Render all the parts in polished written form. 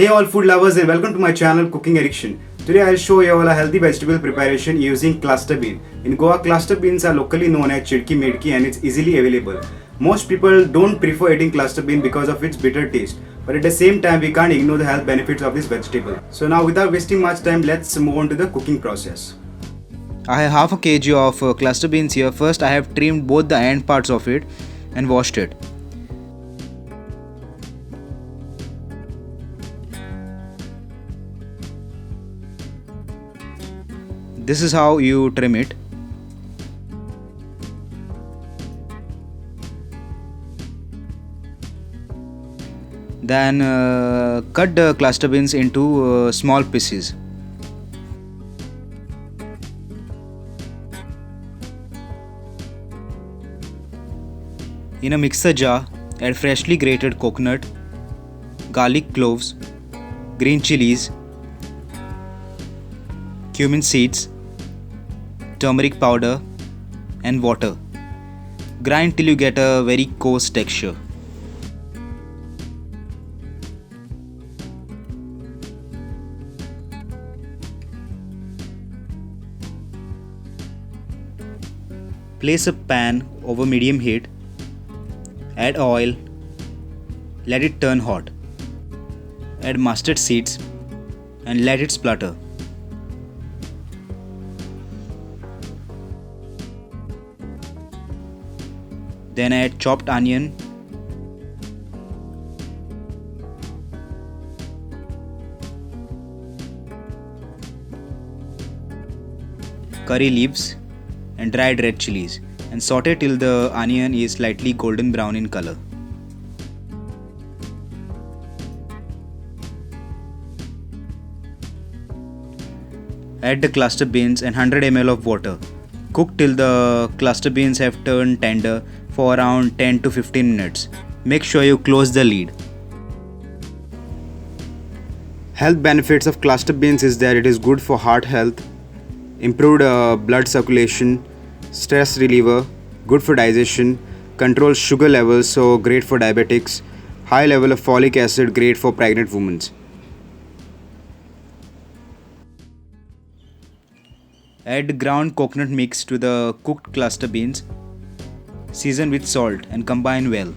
Hey all food lovers and welcome to my channel Cooking Addiction. Today I'll show you all a healthy vegetable preparation using cluster bean. In Goa, cluster beans are locally known as chidki, Midki and it's easily available. Most people don't prefer eating cluster bean because of its bitter taste. But at the same time, we can't ignore the health benefits of this vegetable. So now without wasting much time, let's move on to the cooking process. I have half a kg of cluster beans here. First I have trimmed both the end parts of it and washed it. This is how you trim it. Then cut the cluster beans into small pieces. In a mixer jar, add freshly grated coconut, garlic cloves, green chilies, cumin seeds, turmeric powder and water. Grind till you get a very coarse texture. Place a pan over medium heat. Add oil. Let it turn hot. Add mustard seeds and let it splutter. Then add chopped onion, curry leaves and dried red chillies and saute till the onion is slightly golden brown in color. Add the cluster beans and 100 ml of water. Cook till the cluster beans have turned tender for around 10 to 15 minutes. Make sure you close the lid. Health benefits of cluster beans is that it is good for heart health, improved blood circulation, stress reliever, good for digestion, controls sugar levels, so great for diabetics, high level of folic acid, great for pregnant women. Add ground coconut mix to the cooked cluster beans. Season with salt and combine well.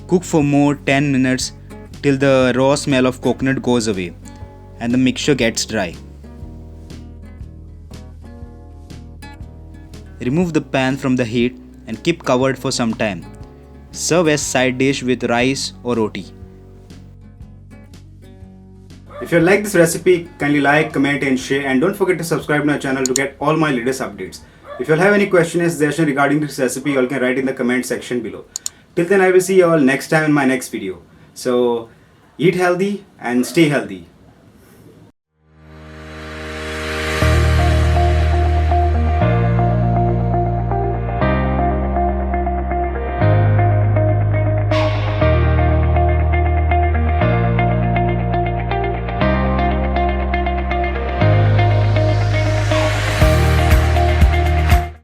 Cook for more 10 minutes till the raw smell of coconut goes away and the mixture gets dry. Remove the pan from the heat and keep covered for some time. Serve as side dish with rice or roti. If you like this recipe, kindly like, comment and share, and don't forget to subscribe to my channel to get all my latest updates. If you have any questions or suggestions regarding this recipe, you all can write in the comment section below. Till then, I will see you all next time in my next video. So eat healthy and stay healthy.